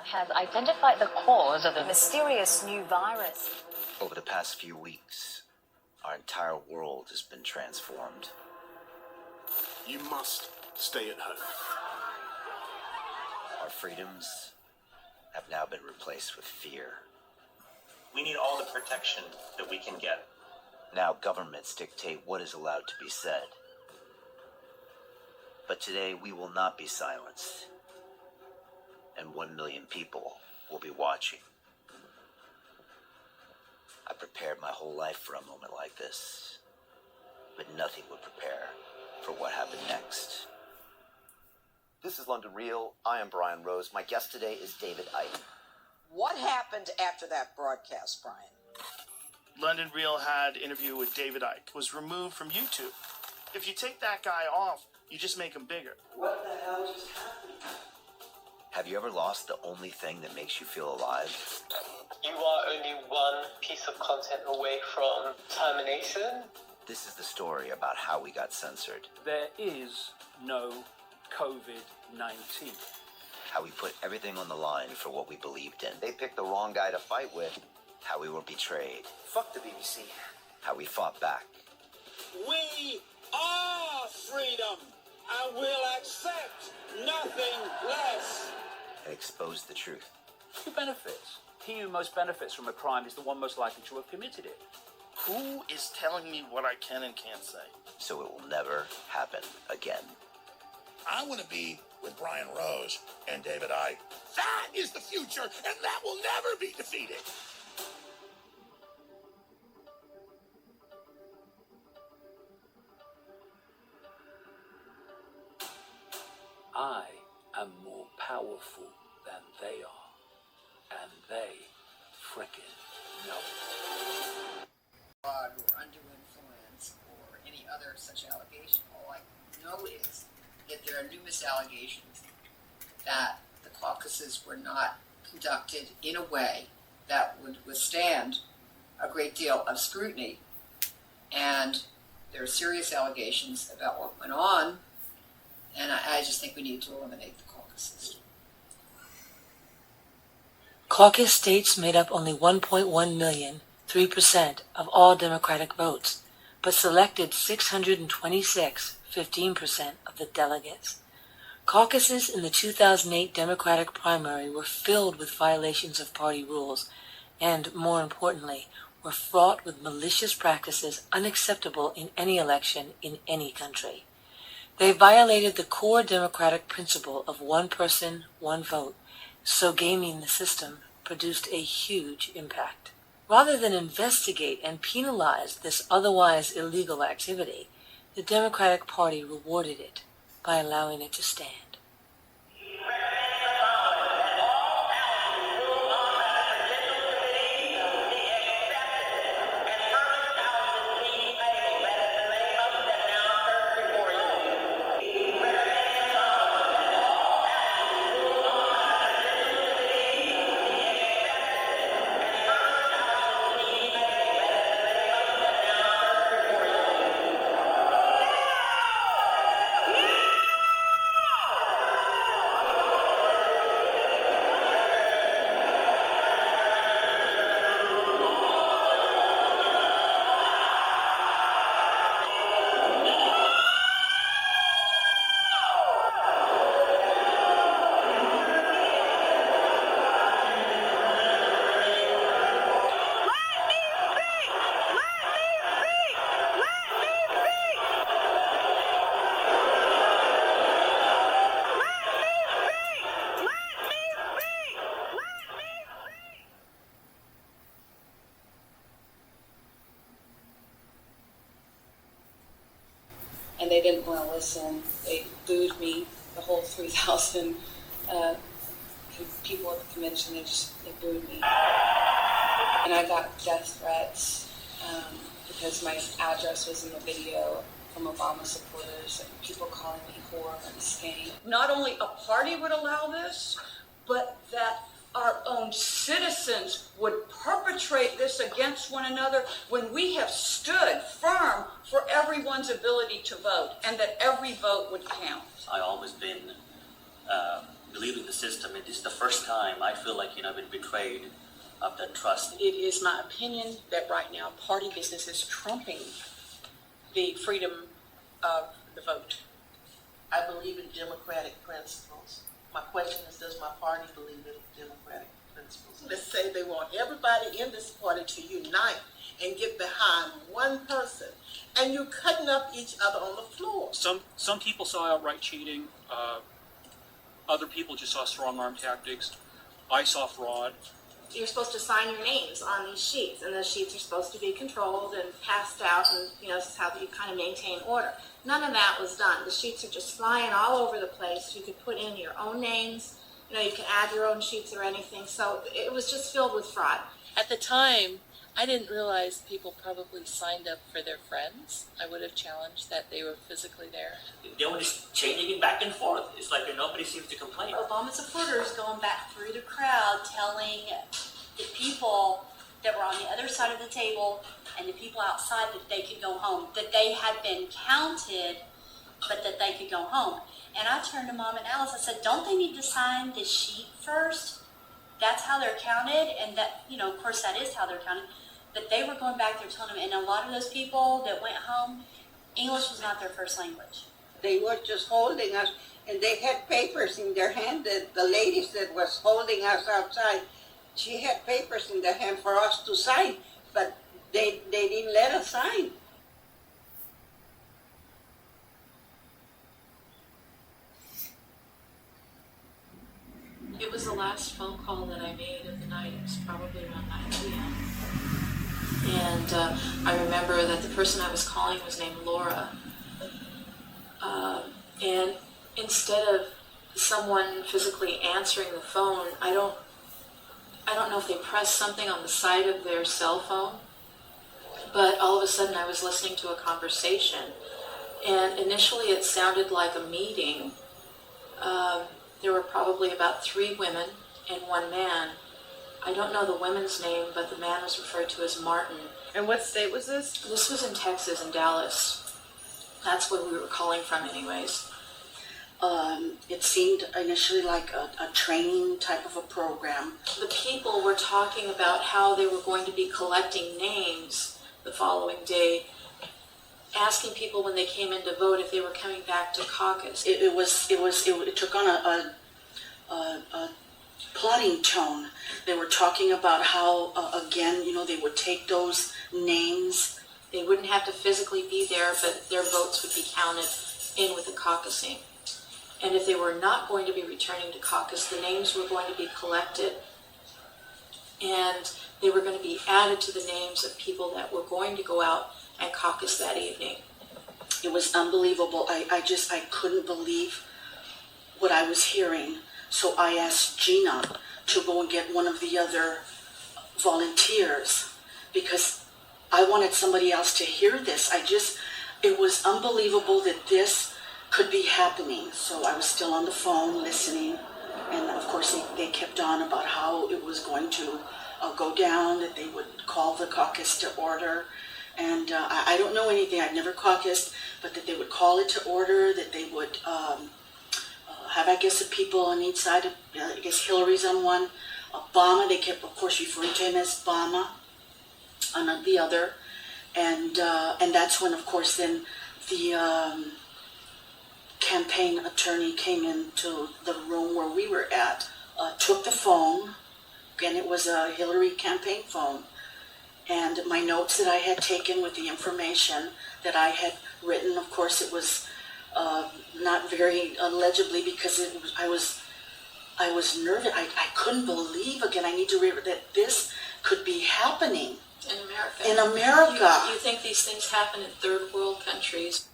has identified the cause of the mysterious new virus. Over the past few weeks, our entire world has been transformed. You must stay at home. Our freedoms have now been replaced with fear. We need all the protection that we can get. Now governments dictate what is allowed to be said. But today we will not be silenced. And 1 million people will be watching. I prepared my whole life for a moment like this, but nothing would prepare for what happened next. This is London Real. I am Brian Rose. My guest today is David Icke. What happened after that broadcast, Brian? London Real had an interview with David Icke, was removed from YouTube. If you take that guy off, you just make him bigger. What the hell just happened? Have you ever lost the only thing that makes you feel alive? You are only one piece of content away from termination. This is the story about how we got censored. There is no COVID-19. How we put everything on the line for what we believed in. They picked the wrong guy to fight with. How we were betrayed. Fuck the BBC. How we fought back. We are freedom and will accept nothing less. And exposed the truth. Who benefits? He who most benefits from a crime is the one most likely to have committed it. Who is telling me what I can and can't say? So it will never happen again. I want to be with Brian Rose and David Icke. That is the future, and that will never be defeated. I am more powerful than they are, and they frickin' know it. Or undue influence or any other such allegation. All I know is that there are numerous allegations that the caucuses were not conducted in a way that would withstand a great deal of scrutiny. And there are serious allegations about what went on, and I just think we need to eliminate the caucuses. Caucus states made up only 1.1 million, 3% of all Democratic votes, but selected 626, 15% of the delegates. Caucuses in the 2008 Democratic primary were filled with violations of party rules and, more importantly, were fraught with malicious practices unacceptable in any election in any country. They violated the core democratic principle of one person, one vote, so gaming the system produced a huge impact. Rather than investigate and penalize this otherwise illegal activity, the Democratic Party rewarded it by allowing it to stand. And they didn't want to listen. They booed me, the whole 3,000 people at the convention. They booed me. And I got death threats because my address was in the video from Obama supporters and people calling me whore and skank. Not only a party would allow this, but that our own citizens would perpetrate this against one another when we have stood firm for everyone's ability to vote and that every vote would count. I've always been believing the system. It is the first time I feel like, I've been betrayed of that trust. It is my opinion that right now party business is trumping the freedom of the vote. I believe in democratic principles. My question is, does my party believe in democratic principles? They say they want everybody in this party to unite and get behind one person, and you're cutting up each other on the floor. Some people saw outright cheating. Other people just saw strong-arm tactics. I saw fraud. You're supposed to sign your names on these sheets, and those sheets are supposed to be controlled and passed out, and this is how you kind of maintain order. None of that was done. The sheets are just flying all over the place. You could put in your own names. You can add your own sheets or anything. So it was just filled with fraud. At the time, I didn't realize people probably signed up for their friends. I would have challenged that they were physically there. They were just changing it back and forth. It's like nobody seems to complain. Obama supporters going back through the crowd telling the people that were on the other side of the table and the people outside that they could go home, that they had been counted, but that they could go home. And I turned to Mom and Alice, I said, don't they need to sign the sheet first? That's how they're counted, and that, of course that is how they're counted. But they were going back there telling them, and a lot of those people that went home, English was not their first language. They were just holding us, and they had papers in their hand. The ladies that was holding us outside, she had papers in their hand for us to sign, but they didn't let us sign. It was the last phone call that I made of the night. It was probably around 9 p.m. And I remember that the person I was calling was named Laura. And instead of someone physically answering the phone, I don't know if they pressed something on the side of their cell phone, but all of a sudden I was listening to a conversation. And initially it sounded like a meeting. There were probably about 3 women and 1 man. I don't know the woman's name, but the man was referred to as Martin. And what state was this? This was in Texas, in Dallas. That's where we were calling from anyways. It seemed initially like a training type of a program. The people were talking about how they were going to be collecting names the following day, asking people when they came in to vote if they were coming back to caucus. It took on a plotting tone. They were talking about how, again, they would take those names. They wouldn't have to physically be there, but their votes would be counted in with the caucusing. And if they were not going to be returning to caucus, the names were going to be collected, and they were going to be added to the names of people that were going to go out and caucus that evening. It was unbelievable. I couldn't believe what I was hearing. So I asked Gina to go and get one of the other volunteers because I wanted somebody else to hear this. It was unbelievable that this could be happening. So I was still on the phone listening. And of course they kept on about how it was going to go down, that they would call the caucus to order. And I don't know anything. I've never caucused, but that they would call it to order, that they would have, I guess, the people on each side. I guess Hillary's on one. Obama, they kept, of course, referring to him as Obama on the other. And that's when, of course, then the campaign attorney came into the room where we were at, took the phone. Again, it was a Hillary campaign phone. And my notes that I had taken with the information that I had written, of course, it was not very legibly because I was nervous. I couldn't believe, again, I need to read that this could be happening in America. In America. You think these things happen in third world countries?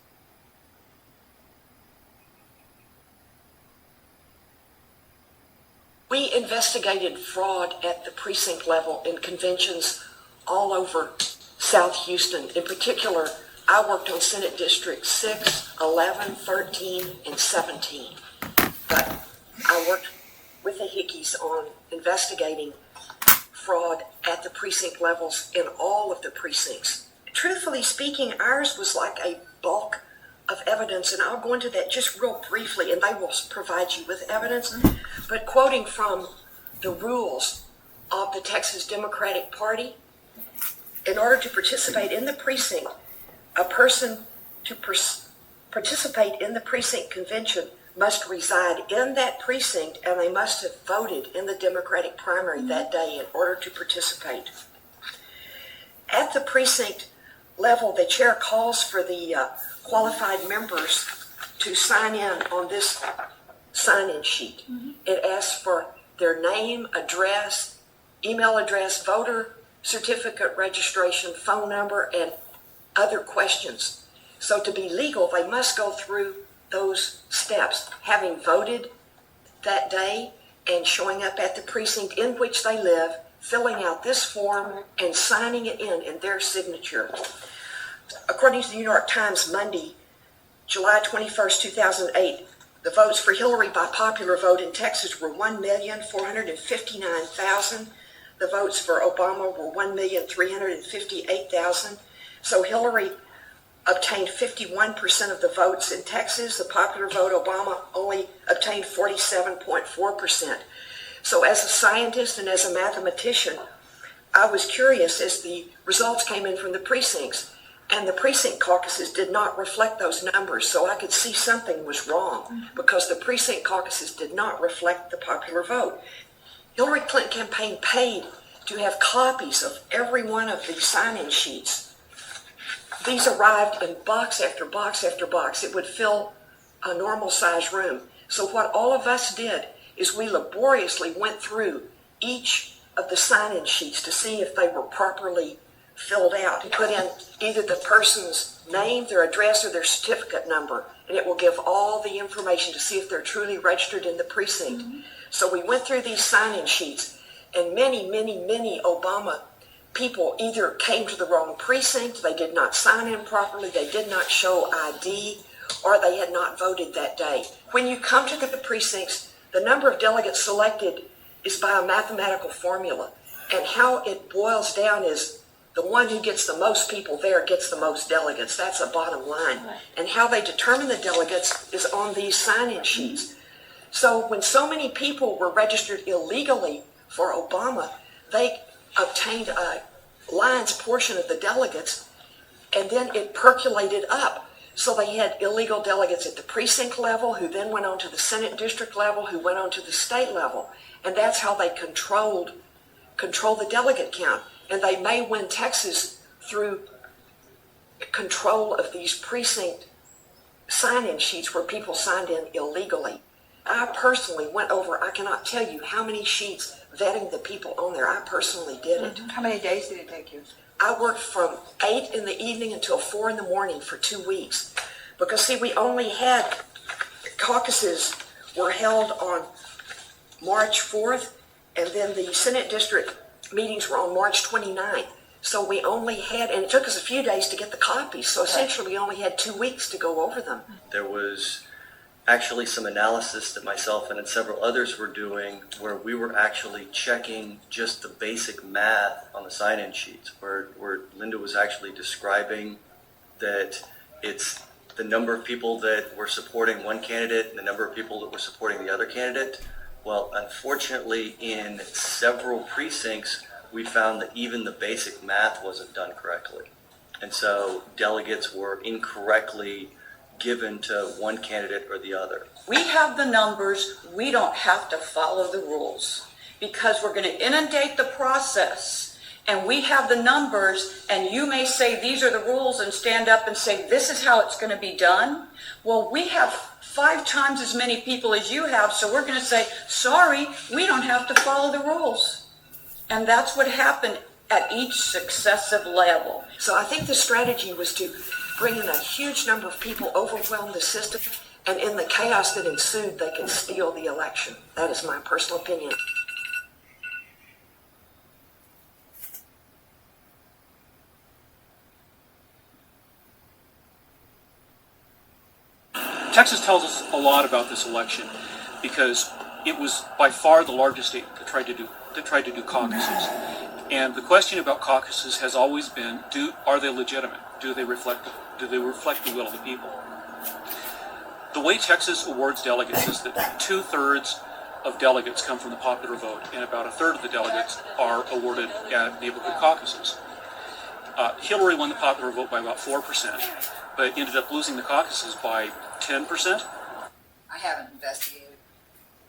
We investigated fraud at the precinct level in conventions all over South Houston. In particular, I worked on Senate District 6, 11, 13, and 17. But I worked with the Hickeys on investigating fraud at the precinct levels in all of the precincts. Truthfully speaking, ours was like a bulk of evidence, and I'll go into that just real briefly, and they will provide you with evidence. But quoting from the rules of the Texas Democratic Party, in order to participate in the precinct, a person to participate in the precinct convention must reside in that precinct, and they must have voted in the Democratic primary that day in order to participate. At the precinct level, the chair calls for the qualified members to sign in on this sign-in sheet. It asks for their name, address, email address, voter certificate registration, phone number, and other questions. So to be legal, they must go through those steps, having voted that day and showing up at the precinct in which they live, filling out this form and signing it in their signature. According to the New York Times, Monday, July 21st, 2008, the votes for Hillary by popular vote in Texas were 1,459,000. The votes for Obama were 1,358,000. So Hillary obtained 51% of the votes in Texas. The popular vote, Obama only obtained 47.4%. So as a scientist and as a mathematician, I was curious as the results came in from the precincts, and the precinct caucuses did not reflect those numbers, so I could see something was wrong because the precinct caucuses did not reflect the popular vote. Hillary Clinton campaign paid to have copies of every one of these sign-in sheets. These arrived in box after box after box. It would fill a normal-sized room. So what all of us did is we laboriously went through each of the sign-in sheets to see if they were properly filled out. You put in either the person's name, their address, or their certificate number, and it will give all the information to see if they're truly registered in the precinct. So we went through these sign-in sheets, and many, many, many Obama people either came to the wrong precinct, they did not sign in properly, they did not show ID, or they had not voted that day. When you come to the precincts, the number of delegates selected is by a mathematical formula, and how it boils down is the one who gets the most people there gets the most delegates. That's a bottom line. And how they determine the delegates is on these sign-in sheets. So when so many people were registered illegally for Obama, they obtained a lion's portion of the delegates, and then it percolated up. So they had illegal delegates at the precinct level, who then went on to the Senate district level, who went on to the state level. And that's how they control the delegate count. And they may win Texas through control of these precinct sign-in sheets where people signed in illegally. I personally went over, I cannot tell you how many sheets vetting the people on there. I personally did it. How many days did it take you? I worked from 8 in the evening until 4 in the morning for 2 weeks. Because see, we only had, caucuses were held on March 4th, and then the Senate district meetings were on March 29th. So we only had, and it took us a few days to get the copies, so essentially we only had 2 weeks to go over them. There was actually some analysis that myself and several others were doing where we were actually checking just the basic math on the sign-in sheets, where Linda was actually describing that it's the number of people that were supporting one candidate and the number of people that were supporting the other candidate. Well, unfortunately, in several precincts, we found that even the basic math wasn't done correctly. And so delegates were incorrectly given to one candidate or the other. We have the numbers. We don't have to follow the rules because we're going to inundate the process, and we have the numbers, and you may say these are the rules and stand up and say this is how it's going to be done. Well, we have 5 times as many people as you have, so we're going to say, sorry, we don't have to follow the rules. And that's what happened at each successive level. So I think the strategy was to bring in a huge number of people, overwhelm the system, and in the chaos that ensued, they could steal the election. That is my personal opinion. Texas tells us a lot about this election because it was by far the largest state that tried to do caucuses. And the question about caucuses has always been: are they legitimate? Do they reflect the will of the people? The way Texas awards delegates is that 2/3 of delegates come from the popular vote, and about 1/3 of the delegates are awarded at neighborhood caucuses. Hillary won the popular vote by about 4%, but ended up losing the caucuses by 10%. I haven't investigated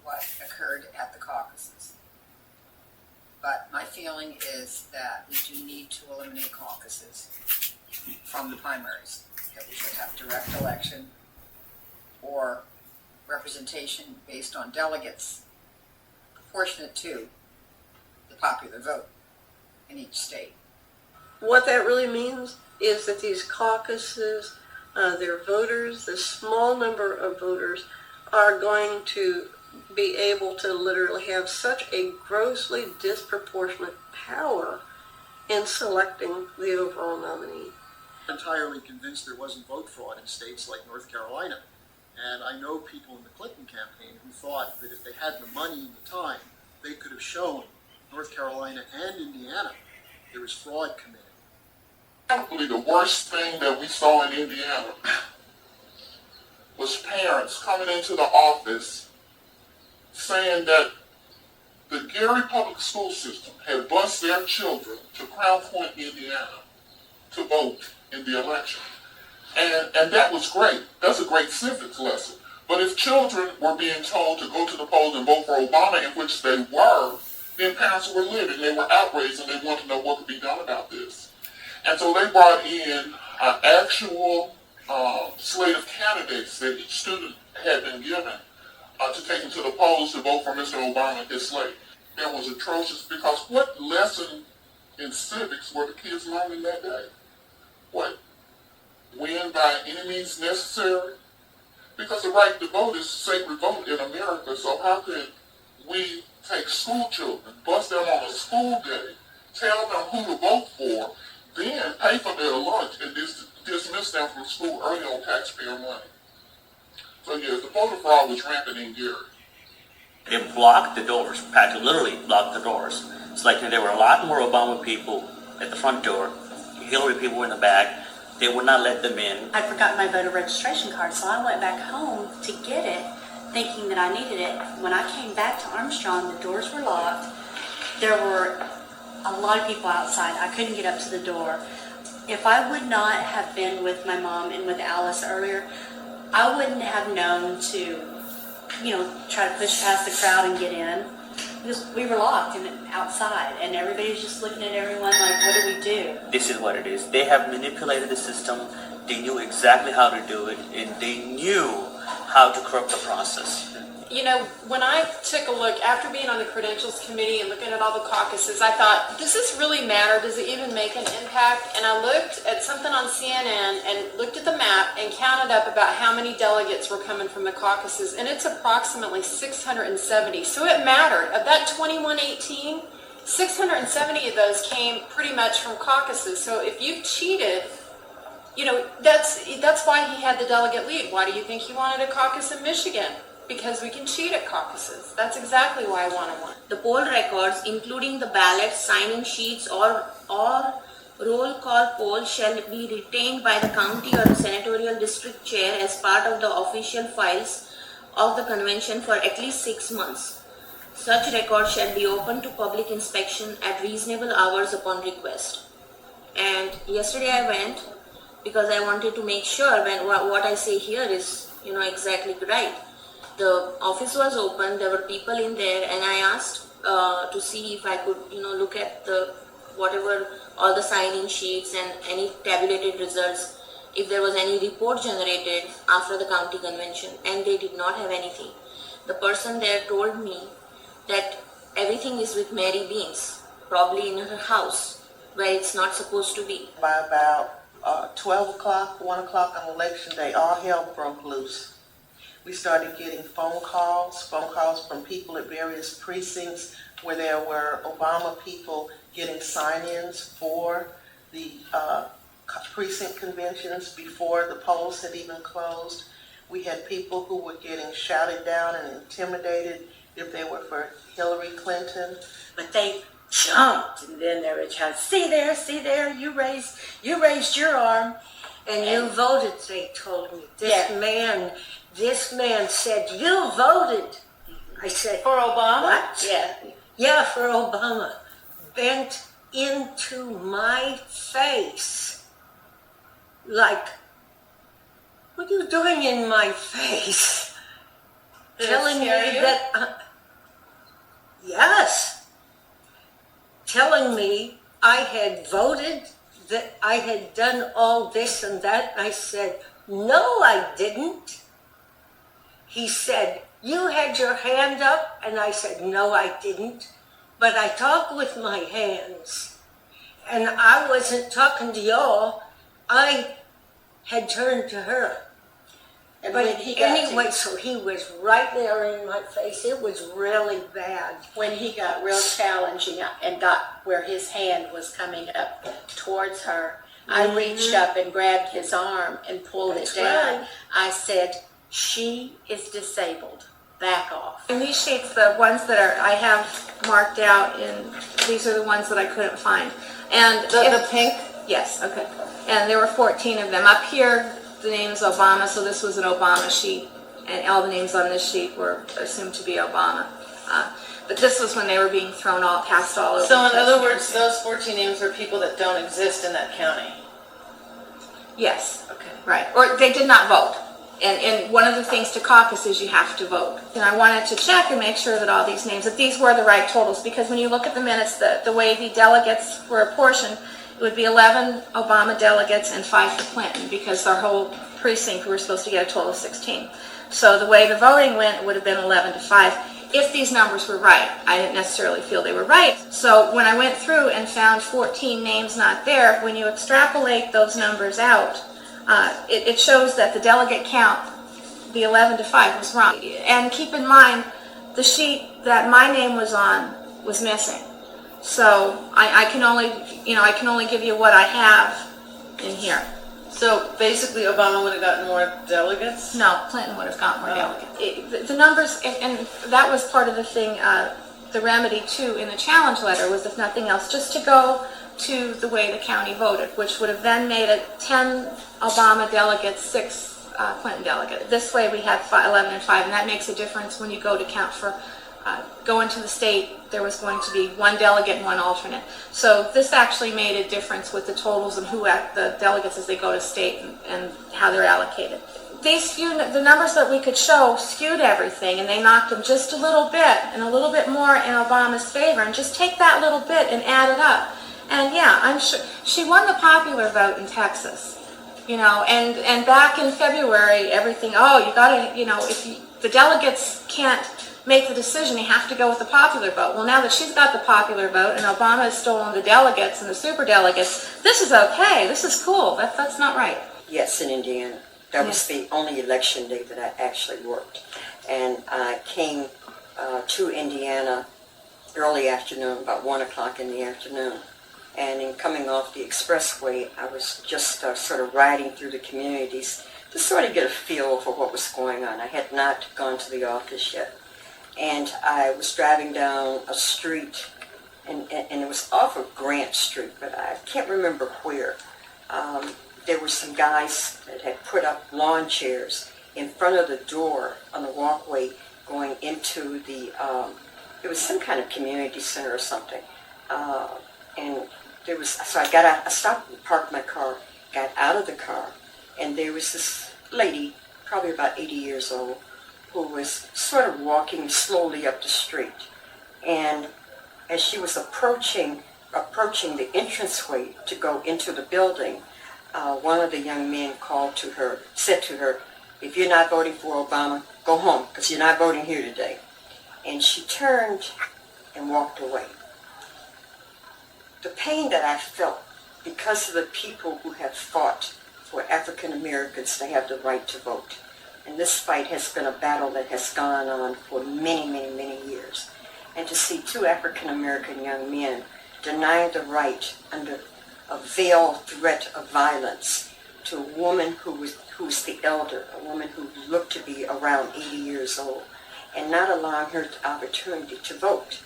what occurred at the caucuses, but my feeling is that we do need to eliminate caucuses from the primaries, that we should have direct election or representation based on delegates proportionate to the popular vote in each state. What that really means is that these caucuses, their voters, the small number of voters, are going to be able to literally have such a grossly disproportionate power in selecting the overall nominee. I'm entirely convinced there wasn't vote fraud in states like North Carolina. And I know people in the Clinton campaign who thought that if they had the money and the time, they could have shown North Carolina and Indiana there was fraud committed. Probably the worst thing that we saw in Indiana was parents coming into the office saying that the Gary public school system had bused their children to Crown Point, Indiana to vote in the election. And that was great. That's a great civics lesson. But if children were being told to go to the polls and vote for Obama, in which they were, then parents were livid. They were outraged and they wanted to know what could be done about this. And so they brought in an actual slate of candidates that each student had been given to take them to the polls to vote for Mr. Obama and his slate. It was atrocious because what lesson in civics were the kids learning that day? What? Win by any means necessary? Because the right to vote is a sacred vote in America, so how could we take school children, bust them on a school day, tell them who to vote for, then pay for their lunch and dismiss them from school early on taxpayer money? So yes, the voter fraud was rampant in Gary. They blocked the doors, practically literally blocked the doors. It's like there were a lot more Obama people at the front door, Hillary people were in the back. They would not let them in. I'd forgotten my voter registration card, so I went back home to get it, thinking that I needed it. When I came back to Armstrong, the doors were locked. There were a lot of people outside. I couldn't get up to the door. If I would not have been with my mom and with Alice earlier, I wouldn't have known to, try to push past the crowd and get in. Because we were locked and outside, and everybody's just looking at everyone like, what do we do? This is what it is. They have manipulated the system. They knew exactly how to do it, and they knew how to corrupt the process. When I took a look, after being on the credentials committee and looking at all the caucuses, I thought, does this really matter? Does it even make an impact? And I looked at something on CNN and looked at the map and counted up about how many delegates were coming from the caucuses, and it's approximately 670. So it mattered. Of that 2118, 670 of those came pretty much from caucuses. So if you've cheated, that's why he had the delegate lead. Why do you think he wanted a caucus in Michigan? Because we can cheat at caucuses. That's exactly why I wanted one. The poll records, including the ballots, sign-in sheets, or roll call poll, shall be retained by the county or the senatorial district chair as part of the official files of the convention for at least 6 months. Such records shall be open to public inspection at reasonable hours upon request. And yesterday I went because I wanted to make sure what I say here is, exactly right. The office was open, there were people in there, and I asked to see if I could, look at all the sign-in sheets and any tabulated results, if there was any report generated after the county convention, and they did not have anything. The person there told me that everything is with Mary Beans, probably in her house, where it's not supposed to be. By about 12 o'clock, 1 o'clock on election day, all hell broke loose. We started getting phone calls from people at various precincts where there were Obama people getting sign-ins for the precinct conventions before the polls had even closed. We had people who were getting shouted down and intimidated if they were for Hillary Clinton. But they jumped, and then they were trying, see there, you raised your arm, and you voted, they told me. This man this man said, "You voted." I said, For Obama? "What?" Yeah. Yeah, for Obama. Bent into my face. Like, what are you doing in my face? Did it Telling me scare you? that, yes. Telling me I had voted, that I had done all this and that. I said, "No, I didn't." He said, "You had your hand up," and I said, "No, I didn't, but I talk with my hands." And I wasn't talking to y'all. I had turned to her. And But when he got anyway, to- so he was right there in my face. It was really bad. when he got real challenging and got where his hand was coming up towards her, I reached up and grabbed his arm and pulled That's it down. right. I said, "She is disabled. Back off." And these sheets, the ones that I have marked out, and these are the ones that I couldn't find. And The pink? Yes, okay. And there were 14 of them. Up here, the name is Obama, so this was an Obama sheet, and all the names on this sheet were assumed to be Obama. But this was when they were being passed all over. So in the other place. words, those 14 names are people that don't exist in that county. Yes. Okay. Right. Or they did not vote. And one of the things to caucus is you have to vote. And I wanted to check and make sure that all these names, that these were the right totals, because when you look at the minutes, the way the delegates were apportioned, it would be 11 Obama delegates and 5 for Clinton, because our whole precinct, we were supposed to get a total of 16. So the way the voting went, it would have been 11 to 5. If these numbers were right, I didn't necessarily feel they were right. So when I went through and found 14 names not there, when you extrapolate those numbers out, it shows that the delegate count, the 11 to 5, was wrong. And keep in mind, the sheet that my name was on was missing. So I can only give you what I have in here. So basically Obama would have gotten more delegates? No, Clinton would have gotten more delegates. The numbers, and that was part of the thing, the remedy too in the challenge letter was, if nothing else, just to go to the way the county voted, which would have then made it 10 Obama delegates, 6 Clinton delegates. This way we had 11 and 5, and that makes a difference when you go to count for going to the state. There was going to be 1 delegate and 1 alternate. So this actually made a difference with the totals and the delegates as they go to state and how they're allocated. The numbers that we could show skewed everything, and they knocked them just a little bit and a little bit more in Obama's favor. And just take that little bit and add it up. And yeah, I'm sure she won the popular vote in Texas, and back in February, everything, if the delegates can't make the decision, you have to go with the popular vote. Well, now that she's got the popular vote and Obama has stolen the delegates and the super delegates, this is okay. This is cool. That's not right. Yes, in Indiana. That was the only election day that I actually worked. And I came to Indiana early afternoon, about 1 o'clock in the afternoon. And in coming off the expressway, I was just sort of riding through the communities to sort of get a feel for what was going on. I had not gone to the office yet. And I was driving down a street, and it was off of Grant Street, but I can't remember where. There were some guys that had put up lawn chairs in front of the door on the walkway going into the, it was some kind of community center or something. And there was, so I stopped and parked my car, got out of the car, and there was this lady, probably about 80 years old, who was sort of walking slowly up the street. And as she was approaching the entranceway to go into the building, one of the young men said to her, "If you're not voting for Obama, go home, because you're not voting here today." And she turned and walked away. The pain that I felt because of the people who have fought for African Americans to have the right to vote. And this fight has been a battle that has gone on for many, many, many years. And to see 2 African American young men denied the right under a veiled threat of violence to a woman who was the elder, a woman who looked to be around 80 years old, and not allowing her the opportunity to vote,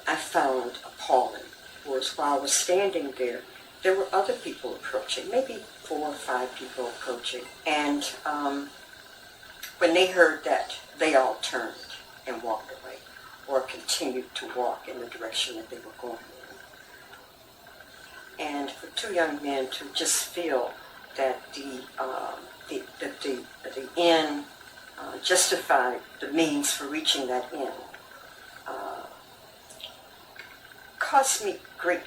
I found appalling. Whereas while I was standing there were other people approaching, maybe 4 or 5 people approaching. And when they heard that, they all turned and walked away, or continued to walk in the direction that they were going in. And for two young men to just feel that the end justified the means for reaching that end caused me great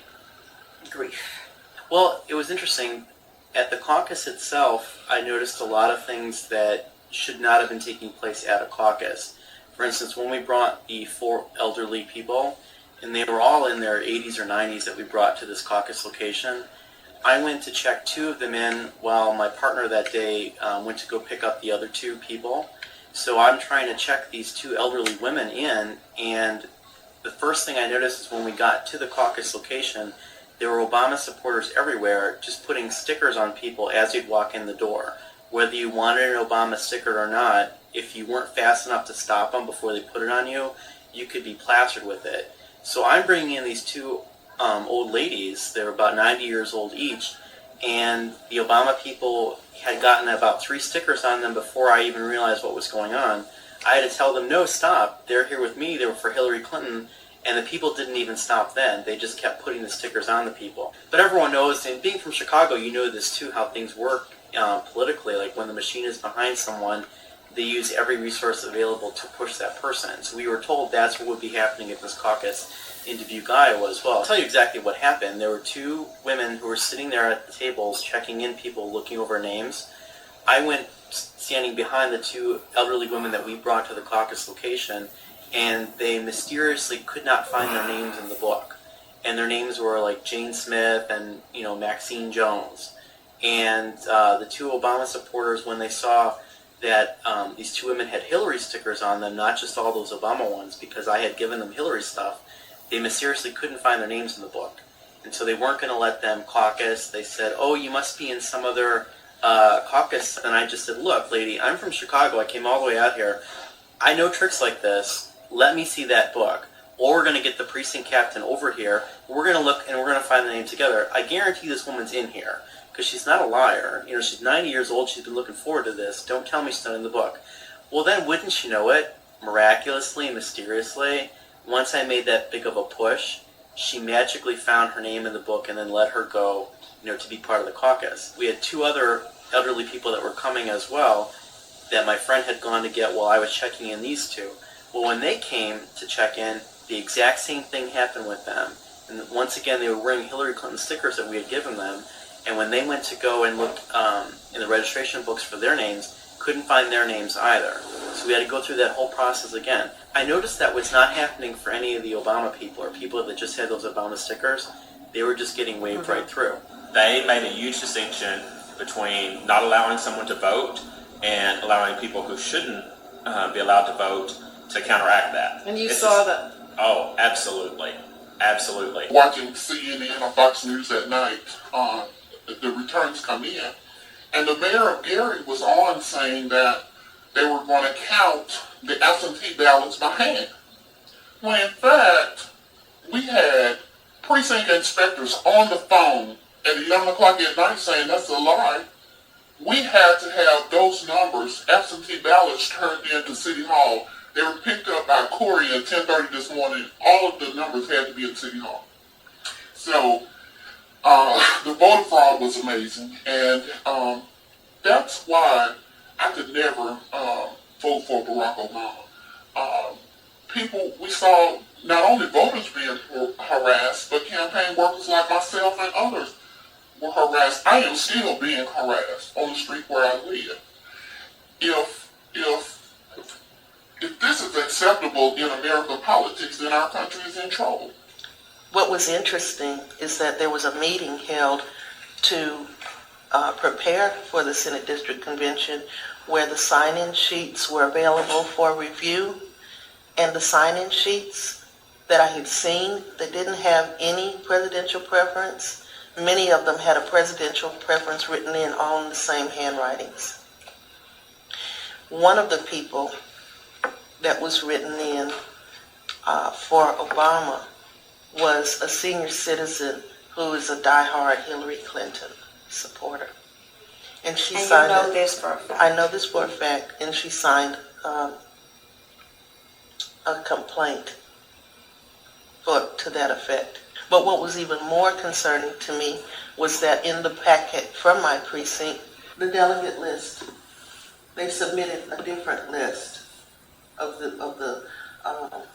grief. Well, it was interesting. At the caucus itself, I noticed a lot of things that should not have been taking place at a caucus. For instance, when we brought the 4 elderly people, and they were all in their 80s or 90s that we brought to this caucus location, I went to check 2 of them in while my partner that day went to go pick up the other 2 people. So I'm trying to check these 2 elderly women in, and the first thing I noticed is when we got to the caucus location, there were Obama supporters everywhere just putting stickers on people as you'd walk in the door. Whether you wanted an Obama sticker or not, if you weren't fast enough to stop them before they put it on you, you could be plastered with it. So I'm bringing in these 2 old ladies. They were about 90 years old each, and the Obama people had gotten about 3 stickers on them before I even realized what was going on. I had to tell them, no, stop. They're here with me. They were for Hillary Clinton. And the people didn't even stop then. They just kept putting the stickers on the people. But everyone knows, and being from Chicago, you know this too, how things work politically. Like when the machine is behind someone, they use every resource available to push that person. So we were told that's what would be happening at this caucus in Dubuque, Iowa as well. I'll tell you exactly what happened. There were 2 women who were sitting there at the tables checking in people, looking over names. I went standing behind the 2 elderly women that we brought to the caucus location, and they mysteriously could not find their names in the book. And their names were like Jane Smith and, Maxine Jones. And the 2 Obama supporters, when they saw that these 2 women had Hillary stickers on them, not just all those Obama ones, because I had given them Hillary stuff, they mysteriously couldn't find their names in the book. And so they weren't going to let them caucus. They said, oh, you must be in some other caucus. And I just said, look, lady, I'm from Chicago. I came all the way out here. I know tricks like this. Let me see that book. Or we're going to get the precinct captain over here. We're going to look and we're going to find the name together. I guarantee this woman's in here because she's not a liar. She's 90 years old. She's been looking forward to this. Don't tell me she's not in the book. Well, then wouldn't you know it, miraculously and mysteriously, once I made that big of a push, she magically found her name in the book and then let her go, to be part of the caucus. We had 2 other elderly people that were coming as well that my friend had gone to get while I was checking in these 2. Well, when they came to check in, the exact same thing happened with them. And once again, they were wearing Hillary Clinton stickers that we had given them. And when they went to go and look in the registration books for their names, couldn't find their names either. So we had to go through that whole process again. I noticed that was not happening for any of the Obama people or people that just had those Obama stickers. They were just getting waved right through. They made a huge distinction between not allowing someone to vote and allowing people who shouldn't be allowed to vote to counteract that. And you saw that? Oh, absolutely. Absolutely. Watching CNN or Fox News at night, the returns come in, and the mayor of Gary was on saying that they were going to count the absentee ballots by hand. When in fact, we had precinct inspectors on the phone at 11 o'clock at night saying that's a lie. We had to have those numbers, absentee ballots, turned into City Hall. They were picked up by Corey at 10:30 this morning. All of the numbers had to be at City Hall. So the voter fraud was amazing, and that's why I could never vote for Barack Obama. We saw not only voters being harassed, but campaign workers like myself and others were harassed. I am still being harassed on the street where I live. If this is acceptable in American politics, then our country is in trouble. What was interesting is that there was a meeting held to prepare for the Senate District Convention where the sign-in sheets were available for review, and the sign-in sheets that I had seen that didn't have any presidential preference, many of them had a presidential preference written in all in the same handwritings. One of the people that was written in for Obama was a senior citizen who is a diehard Hillary Clinton supporter. And she And you signed know it. this for a fact? I know this for a fact, and she signed a complaint to that effect. But what was even more concerning to me was that in the packet from my precinct, the delegate list, they submitted a different list of the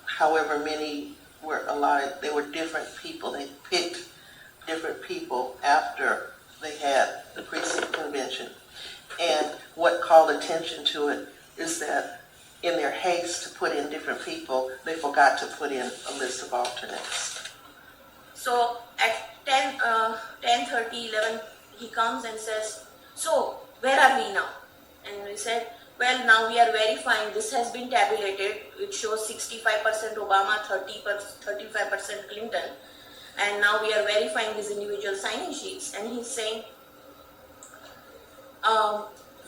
however many were allotted. They were different people. They picked different people after they had the precinct convention. And what called attention to it is that in their haste to put in different people, they forgot to put in a list of alternates. So at 10:30, 11, he comes and says, so where are we now? And we said, well, now we are verifying. This has been tabulated. It shows 65% Obama, 35% Clinton. And now we are verifying these individual signing sheets. And he's saying,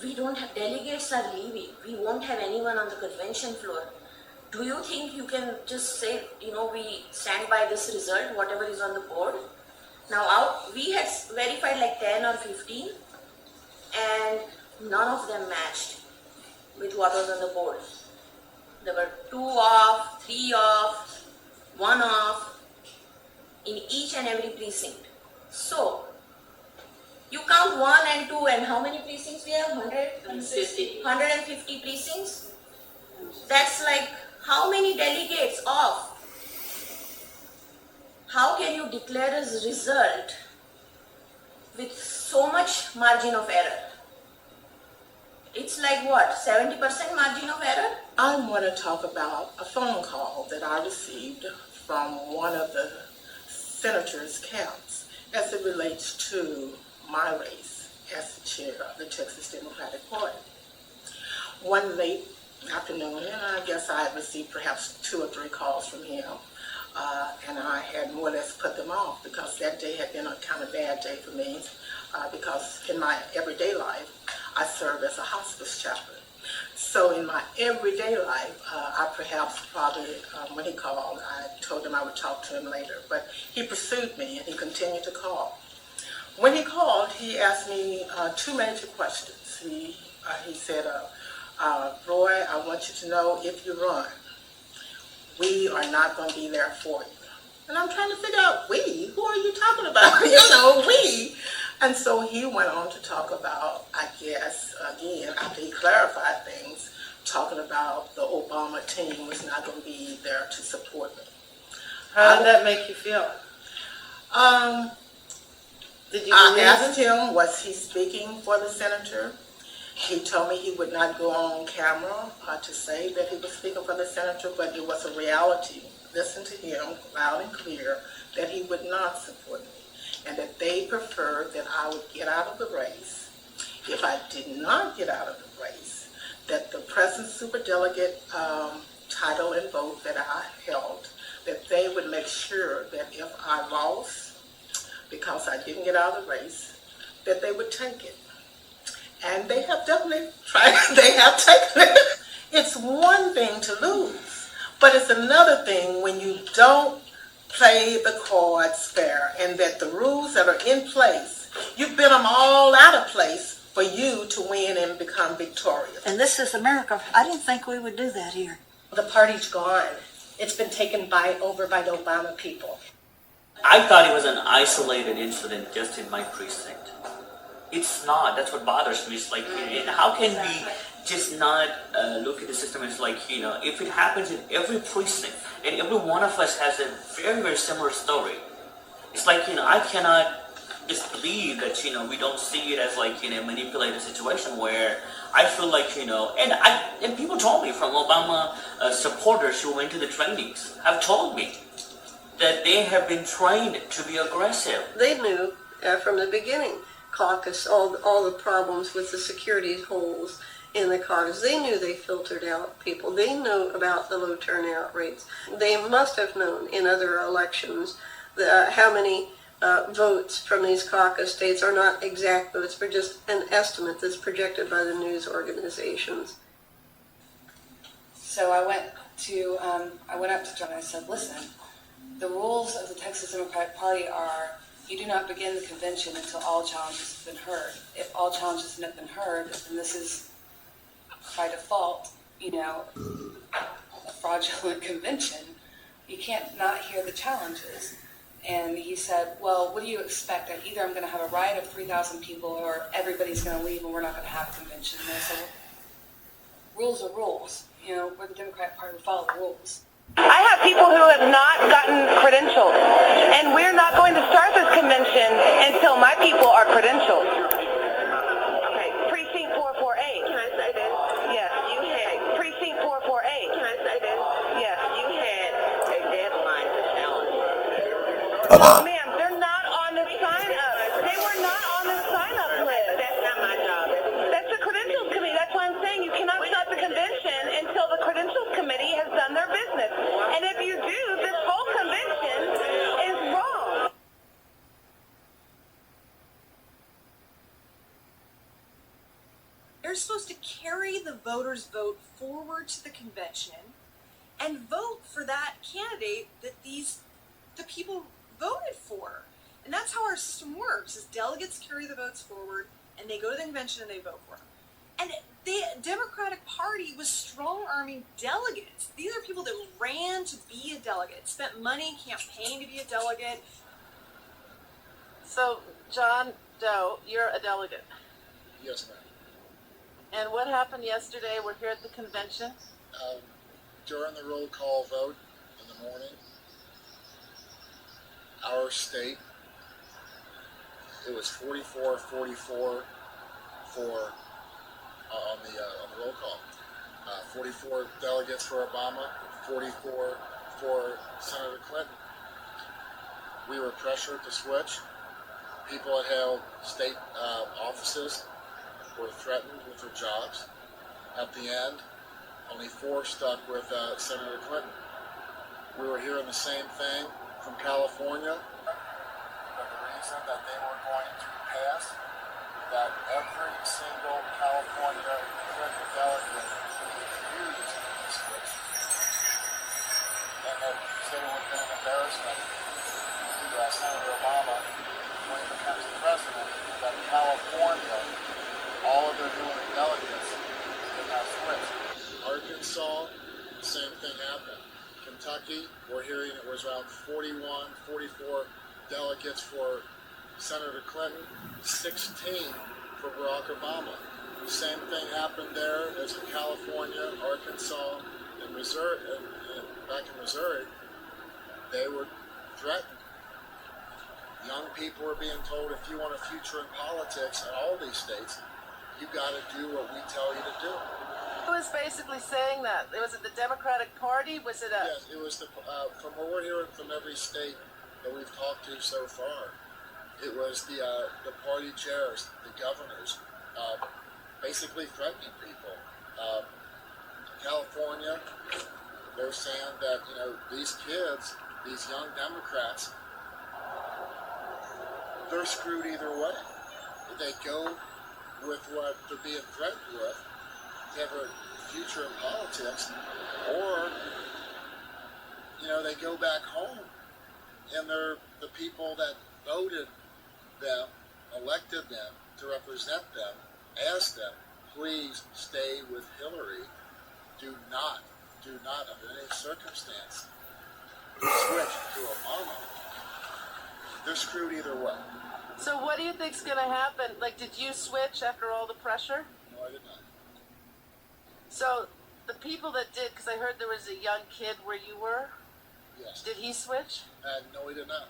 we don't have, delegates are leaving. We won't have anyone on the convention floor. Do you think you can just say, we stand by this result, whatever is on the board? Now, we had verified like 10 or 15, and none of them matched with what was on the board. There were 2 off, 3 off, 1 off in each and every precinct. So, you count 1 and 2, and how many precincts we have? 150 precincts? That's like how many delegates off? How can you declare a result with so much margin of error? It's like what, 70% margin of error? I want to talk about a phone call that I received from one of the senators' camps as it relates to my race as the chair of the Texas Democratic Party. One late afternoon, and I guess I had received perhaps 2 or 3 calls from him, and I had more or less put them off because that day had been a kind of bad day for me because in my everyday life, I serve as a hospice chaplain. So in my everyday life, I perhaps probably, when he called, I told him I would talk to him later, but he pursued me and he continued to call. When he called, he asked me 2 major questions. He said, Roy, I want you to know if you run, we are not going to be there for you. And I'm trying to figure out, we? Who are you talking about? We. And so he went on to talk about, I guess, again, after he clarified things, talking about the Obama team was not going to be there to support me. How did that make you feel? Did you I asked him, was he speaking for the senator? He told me he would not go on camera to say that he was speaking for the senator, but it was a reality. Listen to him loud and clear that he would not support me and that they preferred that I would get out of the race. If I did not get out of the race, that the present superdelegate title and vote that I held, that they would make sure that if I lost, because I didn't get out of the race, that they would take it. And they have definitely tried, they have taken it. It's one thing to lose, but it's another thing when you don't play the cards fair and that the rules that are in place, you've been them all out of place for you to win and become victorious. And this is America. I didn't think we would do that here. The party's gone. It's been taken over by the Obama people. I thought it was an isolated incident just in my precinct. It's not. That's what bothers me. It's like, how can we just not look at the system as like, if it happens in every precinct, and every one of us has a very, very similar story. It's like, I cannot just believe that, we don't see it as like, a manipulated situation where I feel like, and people told me from Obama supporters who went to the trainings have told me that they have been trained to be aggressive. They knew from the beginning, caucus, all the problems with the security holes in the caucus. They knew they filtered out people. They knew about the low turnout rates. They must have known in other elections how many votes from these caucus states are not exact votes, but just an estimate that's projected by the news organizations. So I went up to John and I said, listen, the rules of the Texas Democratic Party are you do not begin the convention until all challenges have been heard. If all challenges have been heard, then this is by default, a fraudulent convention. You can't not hear the challenges. And he said, well, what do you expect? That either I'm going to have a riot of 3,000 people or everybody's going to leave and we're not going to have a convention. And I said, well, rules are rules. We're the Democratic Party, we follow the rules. I have people who have not gotten credentialed, and we're not going to start this convention until my people are credentialed. Okay, Precinct 448. Can I say this? Yes, you had. Precinct 448. Can I say this? Yes, you had a deadline to challenge. Ma'am, they're not on the sign-up. They were not on the sign-up list. That's not my job. That's the Credentials Committee. That's why I'm saying you cannot start the convention until the Credentials Committee has done their business. And if you do, this whole convention is wrong. They're supposed to carry the voters' vote forward to the convention and vote for that candidate that the people voted for. And that's how our system works, is delegates carry the votes forward and they go to the convention and they vote for them. And the Democratic Party was strong-arming delegates. These are people that ran to be a delegate, spent money campaigning to be a delegate. So, John Doe, you're a delegate. Yes, ma'am. And what happened yesterday? We're here at the convention. During the roll call vote in the morning, our state, it was 44-44 for on the roll call. 44 delegates for Obama, 44 for Senator Clinton. We were pressured to switch. People that held state offices were threatened with their jobs. At the end, only 4 stuck with Senator Clinton. We were hearing the same thing from California, but the reason that they were going to pass, that every single California Clinton delegate refused to switch, and that said it would have been an embarrassment to Senator Obama when he becomes the president, that California, all of their new delegates did not switch. Arkansas, the same thing happened. Kentucky, we're hearing it was around 41, 44 delegates for Senator Clinton, 16 for Barack Obama. The same thing happened there as in California, Arkansas, and Missouri. And back in Missouri, they were threatened. Young people were being told, if you want a future in politics in all these states, you got to do what we tell you to do. Who was basically saying that? Was it the Democratic Party? Was it a... Yes, it was from what we're hearing from every state that we've talked to so far. It was the party chairs, the governors, basically threatening people. California, they're saying that, these kids, these young Democrats, they're screwed either way. They go with what they're being threatened with, to have a future in politics, or, they go back home and they're the people that voted them, elected them to represent them, asked them, please stay with Hillary. Do not under any circumstance switch to Obama. They're screwed either way. So what do you think's going to happen? Did you switch after all the pressure? No, I did not. So the people that did, because I heard there was a young kid where you were. Yes. Did he switch? No, he did not.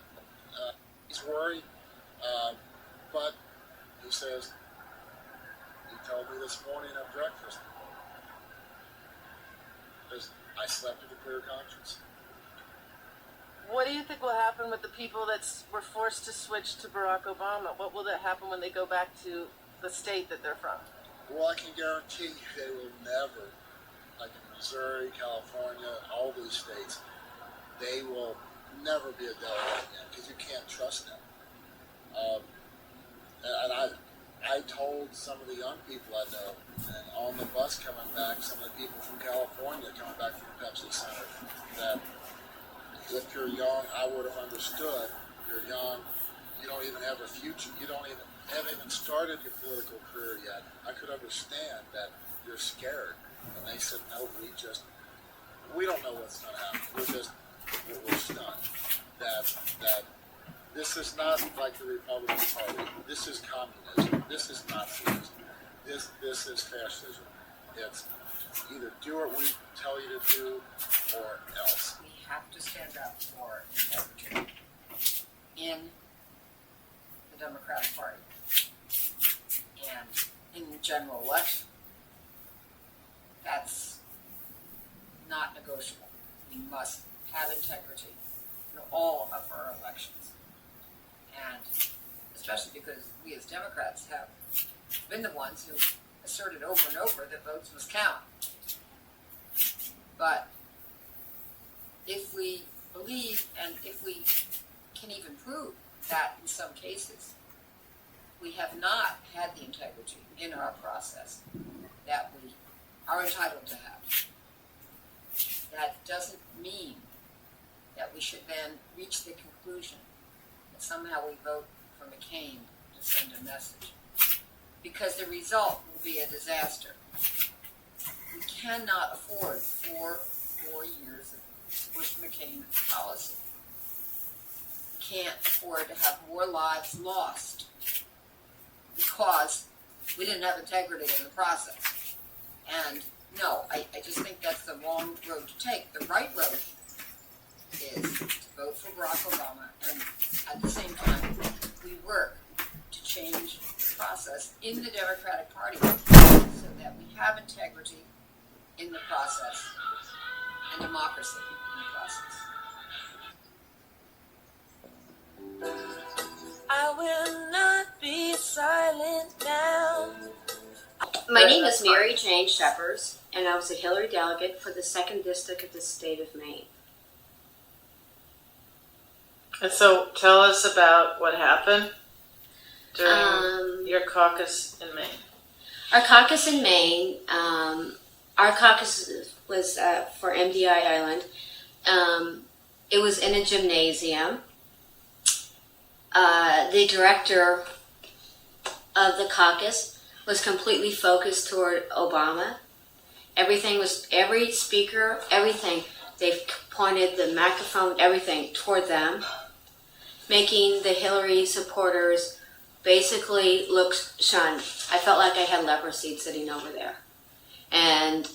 He's worried, but he says, he told me this morning at breakfast, I slept with a clear conscience. What do you think will happen with the people that were forced to switch to Barack Obama? What will that happen when they go back to the state that they're from? Well, I can guarantee you they will never, like in Missouri, California, all these states, they will never be a delegate again because you can't trust them. And I told some of the young people I know, and on the bus coming back, some of the people from California coming back from the Pepsi Center, that if you're young, I would have understood. You're young, you don't even have a future, you haven't even started your political career yet. I could understand that you're scared. And they said, no, we don't know what's going to happen. We're stunned that this is not like the Republican Party. This is communism. This is Nazism. This is fascism. It's either do what we tell you to do or else. We have to stand up for integrity in the Democratic Party and in the general election. That's not negotiable. We must have integrity in all of our elections. And especially because we as Democrats have been the ones who asserted over and over that votes must count. But if we believe and if we can even prove that in some cases we have not had the integrity in our process that we are entitled to have, that doesn't mean that we should then reach the conclusion that somehow we vote for McCain to send a message. Because the result will be a disaster. We cannot afford 4 more years of Bush-McCain policy. We can't afford to have more lives lost because we didn't have integrity in the process. And no, I just think that's the wrong road to take. The right road is to vote for Barack Obama, and at the same time, we work to change the process in the Democratic Party so that we have integrity in the process and democracy in the process. I will not be silent now. My name is Mary Jane Shephers, and I was a Hillary delegate for the 2nd District of the state of Maine. And so tell us about what happened during your caucus in Maine. Our caucus in Maine, our caucus was for MDI Island. It was in a gymnasium. The director of the caucus was completely focused toward Obama. Every speaker, everything, they pointed the microphone, everything toward them, making the Hillary supporters basically look shunned. I felt like I had leprosy sitting over there. And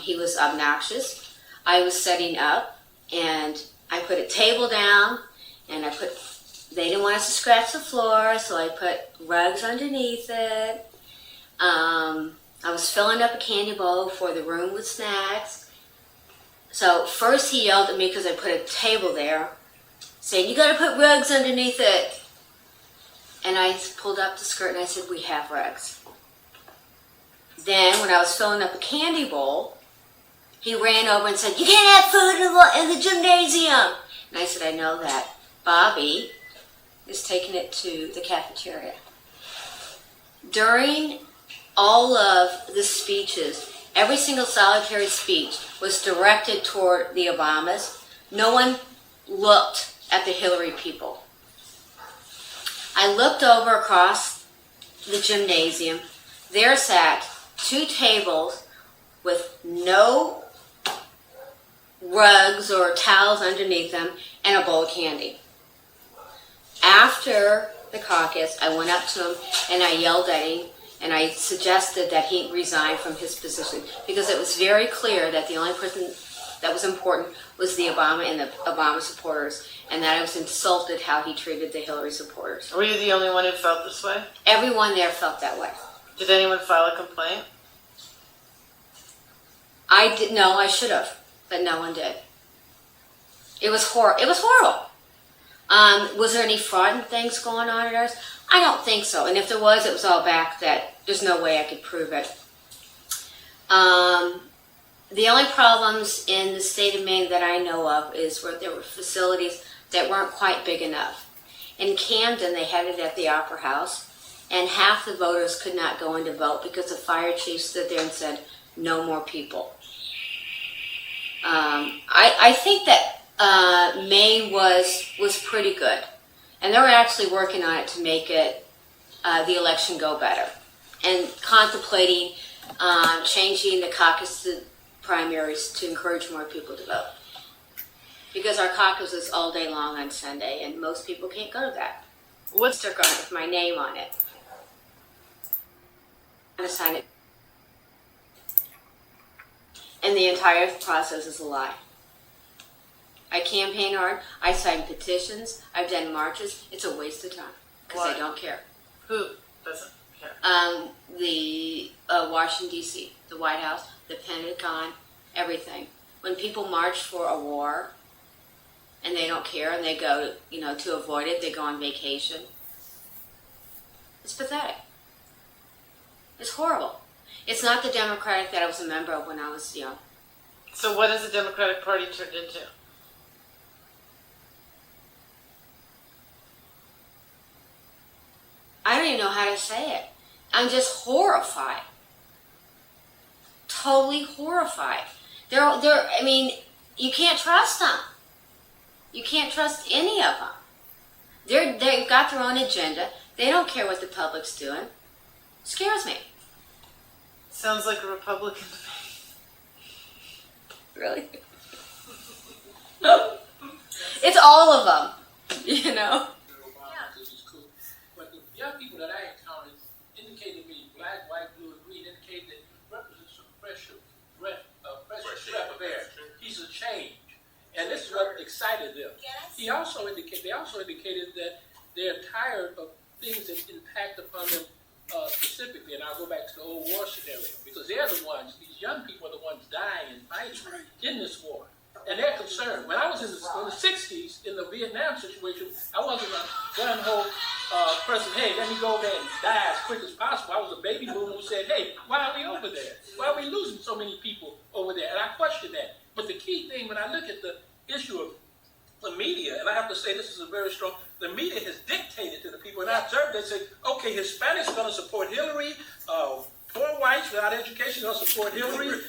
he was obnoxious. I was setting up, and I put a table down, and they didn't want us to scratch the floor, so I put rugs underneath it. I was filling up a candy bowl for the room with snacks. So first he yelled at me because I put a table there, saying, "You got to put rugs underneath it." And I pulled up the skirt and I said, "We have rugs." Then when I was filling up a candy bowl, he ran over and said, "You can't have food in the gymnasium." And I said, "I know that. Bobby is taking it to the cafeteria." During all of the speeches, every single solitary speech was directed toward the Obamas. No one looked at the Hillary people. I looked over across the gymnasium. There sat 2 tables with no rugs or towels underneath them and a bowl of candy. After the caucus, I went up to him and I yelled at him and I suggested that he resign from his position because it was very clear that the only person that was important was the Obama and the Obama supporters, and that I was insulted how he treated the Hillary supporters. Were you the only one who felt this way? Everyone there felt that way. Did anyone file a complaint? No, I should have, but no one did. It was horrible. Was there any fraud and things going on at ours? I don't think so. And if there was, it was all back that there's no way I could prove it. The only problems in the state of Maine that I know of is where there were facilities that weren't quite big enough. In Camden, they had it at the Opera House, and half the voters could not go in to vote because the fire chief stood there and said, "No more people." I think that Maine was pretty good. And they're actually working on it to make it the election go better, and contemplating changing the caucus primaries to encourage more people to vote. Because our caucus is all day long on Sunday, and most people can't go to that. What's sticker on it with my name on it? I'm going to sign it. And the entire process is a lie. I campaign hard. I sign petitions. I've done marches. It's a waste of time because I don't care. Who doesn't care? The Washington, D.C., the White House, the Pentagon, everything. When people march for a war and they don't care and they go, to avoid it, they go on vacation. It's pathetic. It's horrible. It's not the Democratic that I was a member of when I was young. So what has the Democratic Party turned into? I don't even know how to say it. I'm just horrified. Totally horrified. You can't trust them. You can't trust any of them. They've got their own agenda. They don't care what the public's doing. It scares me. Sounds like a Republican debate. Really? It's all of them, But the young people that I encountered indicated to me, black, white, blue, and green, indicated that it represents a fresh breath of air. He's a change. And this is what excited them. They also indicated that they're tired of things that impact upon them specifically, and I'll go back to the old war scenario, because they're the ones, these young people are the ones dying and fighting in this war. And they're concerned. When I was in the 60s, in the Vietnam situation, I wasn't a gun-ho person, hey, let me go there and die as quick as possible. I was a baby boomer who said, hey, why are we over there? Why are we losing so many people over there? And I questioned that. But the key thing, when I look at the issue of the media, and I have to say this is a very strong, the media has dictated to the people, and I observed, they say, okay, Hispanics are going to support Hillary, poor whites without education are going to support Hillary,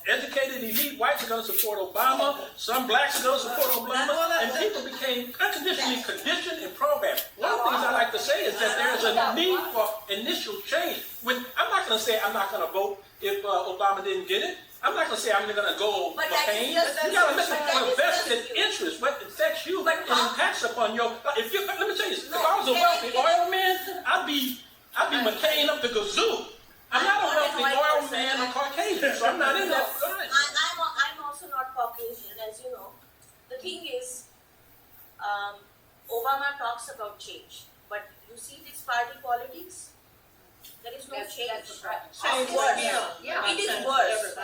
educated elite whites are going to support Obama, some blacks are going to support Obama, and people became unconditionally conditioned and programmed. One of the things I like to say is that there is a need for initial change. I'm not going to say I'm not going to vote if Obama didn't get it. I'm not going to say I'm going to go McCain. You got to listen to a vested interest. What affects you and impacts upon your. Let me tell you this. If I was a wealthy oil man, I'd be McCain up the gazoo. I'm not a wealthy oil man or Caucasian, so I'm not in that line. I'm also not Caucasian, as you know. The thing is, Obama talks about change, but you see this party politics. There is no change. It is worse.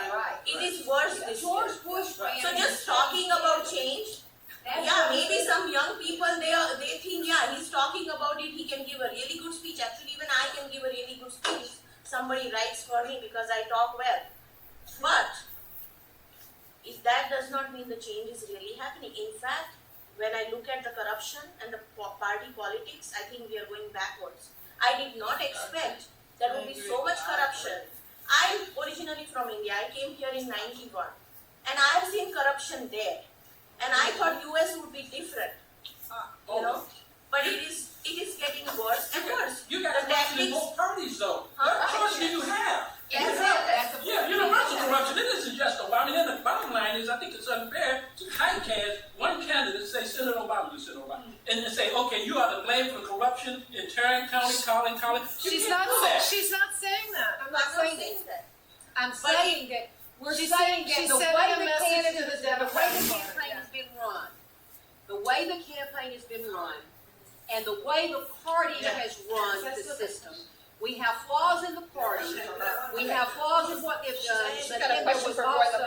It is worse. It is worse this year. So just talking about change, maybe some young people, they think, he's talking about it, he can give a really good speech. Actually, even I can give a really good speech. Somebody writes for me because I talk well. But if that does not mean the change is really happening. In fact, when I look at the corruption and the party politics, I think we are going backwards. I did not expect there would be so much corruption. I'm originally from India. I came here in 91. And I have seen corruption there. And I thought US would be different. But it is getting worse and worse. You got to in both parties, though. What choice do you have? Universal corruption. It isn't just Obama. And then the bottom line is, I think it's unfair to typecast one candidate, say Senator Obama, and then say, okay, you are to blame for corruption in Tarrant County, Collin County. She's not saying that. I'm not saying that. I'm saying that we're saying that the way the campaign has been run, the way the campaign has been run, and the way the party has run the system. We have flaws in the party. We have flaws in what they've done. But then there was also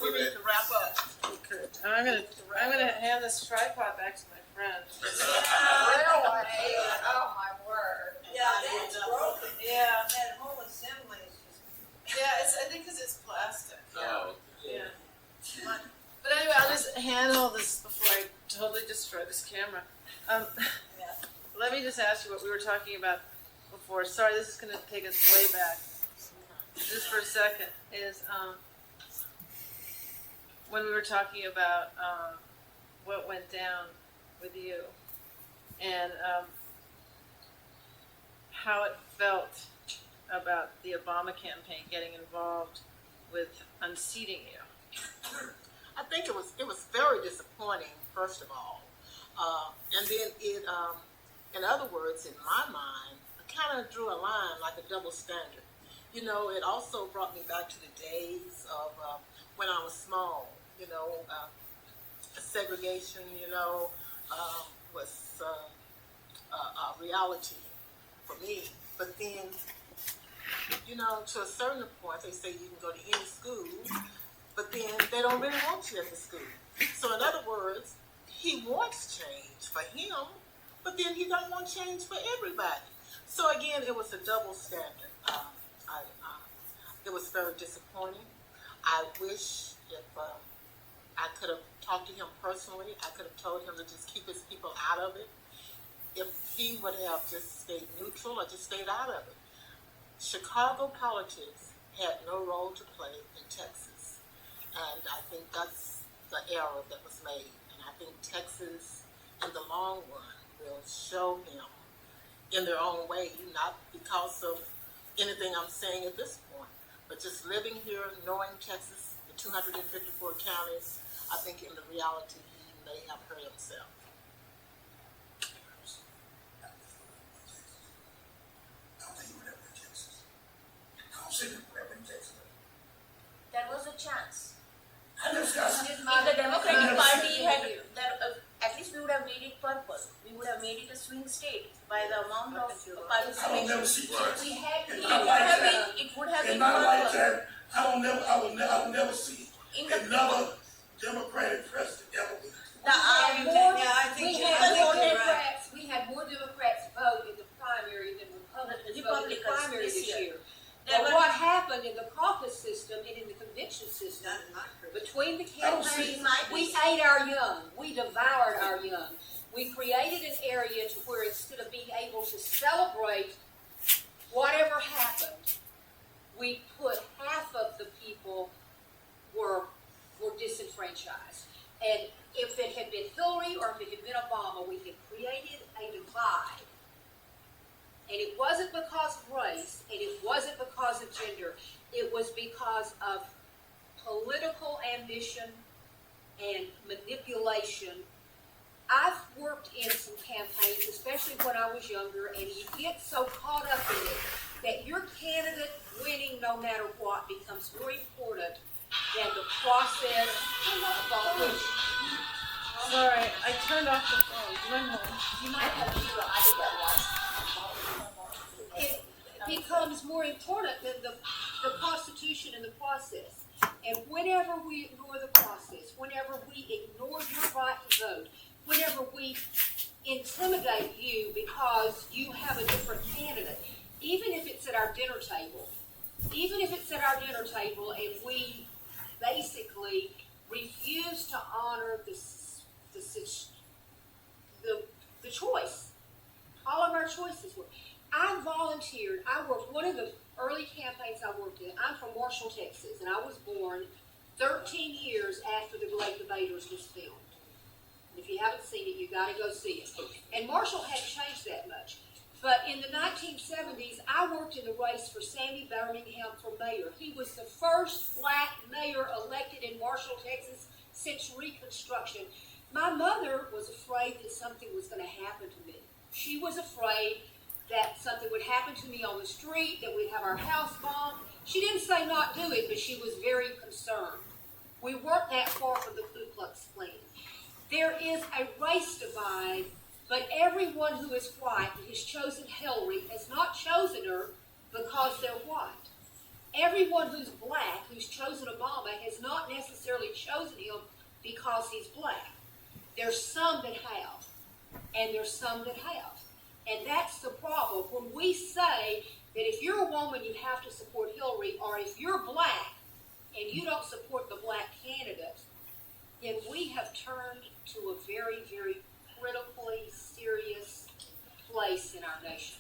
We need to wrap up. Okay. I'm gonna hand this tripod back to my friend. Oh my word. Yeah, that's broken. Yeah. That whole assembly is just. Yeah, I think because it's plastic. Oh. Yeah. But anyway, I'll just handle this before I totally destroy this camera. Let me just ask you what we were talking about before. Sorry, this is going to take us way back. Just for a second. when we were talking about what went down with you and how it felt about the Obama campaign getting involved with unseating you. I think it was very disappointing, first of all, and then it, in other words, in my mind, I kind of drew a line like a double standard. You know, it also brought me back to the days of when I was small. You know, segregation, you know, was a reality for me. But then, you know, to a certain point, they say you can go to any school, but then they don't really want you at the school. So in other words, he wants change for him, but then he don't want change for everybody. So again, it was a double standard. It was very disappointing. I wish if I could have talked to him personally, I could have told him to just keep his people out of it. If he would have just stayed neutral or just stayed out of it. Chicago politics had no role to play in Texas. And I think that's the error that was made. And I think Texas, in the long run, will show him in their own way, not because of anything I'm saying at this point, but just living here, knowing Texas, the 254 counties, I think in the reality he may have hurt himself. There was a chance. I discussed it. If the Democratic Party had, at least we would have made it purple. We would have made it a swing state by the amount of participation. I don't never see words. We had, It's not like that. it would have It's been not like purple. that. I will never see another Democratic president ever be. We had more Democrats vote in the primary than Republicans voted in the primary this year. But what happened in the caucus system and in the convention system, between the campaigns, we ate our young. We devoured our young. We created an area to where instead of being able to celebrate whatever happened, we put half of the people were disenfranchised. And if it had been Hillary or if it had been Obama, we had created a divide. And it wasn't because of race, and it wasn't because of gender. It was because of political ambition and manipulation. I've worked in some campaigns, especially when I was younger, and you get so caught up in it that your candidate winning no matter what becomes more important than the process of which. Sorry, I turned off the phone. Run home. You might have to do I did that once. It becomes more important than the Constitution and the process. And whenever we ignore the process, whenever we ignore your right to vote, whenever we intimidate you because you have a different candidate, even if it's at our dinner table, and we basically refuse to honor the choice, all of our choices were. I volunteered. I worked one of the early campaigns I worked in. I'm from Marshall, Texas, and I was born 13 years after The Great Debaters was filmed. And if you haven't seen it, you got to go see it. And Marshall hadn't changed that much. But in the 1970s, I worked in the race for Sammy Birmingham for mayor. He was the first black mayor elected in Marshall, Texas since Reconstruction. My mother was afraid that something was going to happen to me. She was afraid that something would happen to me on the street, that we'd have our house bombed. She didn't say not do it, but she was very concerned. We weren't that far from the Ku Klux Klan. There is a race divide, but everyone who is white and has chosen Hillary has not chosen her because they're white. Everyone who's black who's chosen Obama has not necessarily chosen him because he's black. There's some that have, and there's some that have. And that's the problem. When we say that if you're a woman, you have to support Hillary, or if you're black and you don't support the black candidate, then we have turned to a very, very critically serious place in our nation.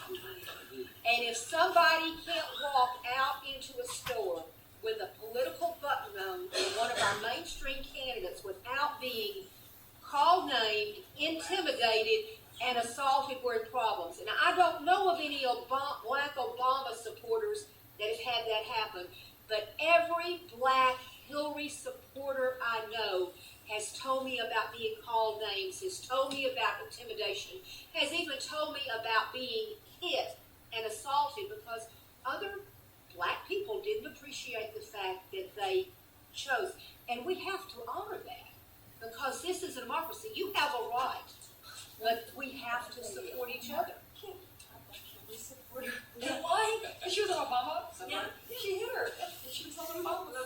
And if somebody can't walk out into a store with a political button on in one of our main intimidated and assaulted were in problems. And I don't know of any black Obama supporters that have had that happen, but every black Hillary supporter I know has told me about being called names, has told me about intimidation, has even told me about being hit and assaulted because other black people didn't appreciate the fact that they chose. And we have to honor that because this is a democracy. You have a right, but we have to support each other. We support her. You know why? Because she was an Obama supporter. Yeah. She hit her. And she was on the phone with her.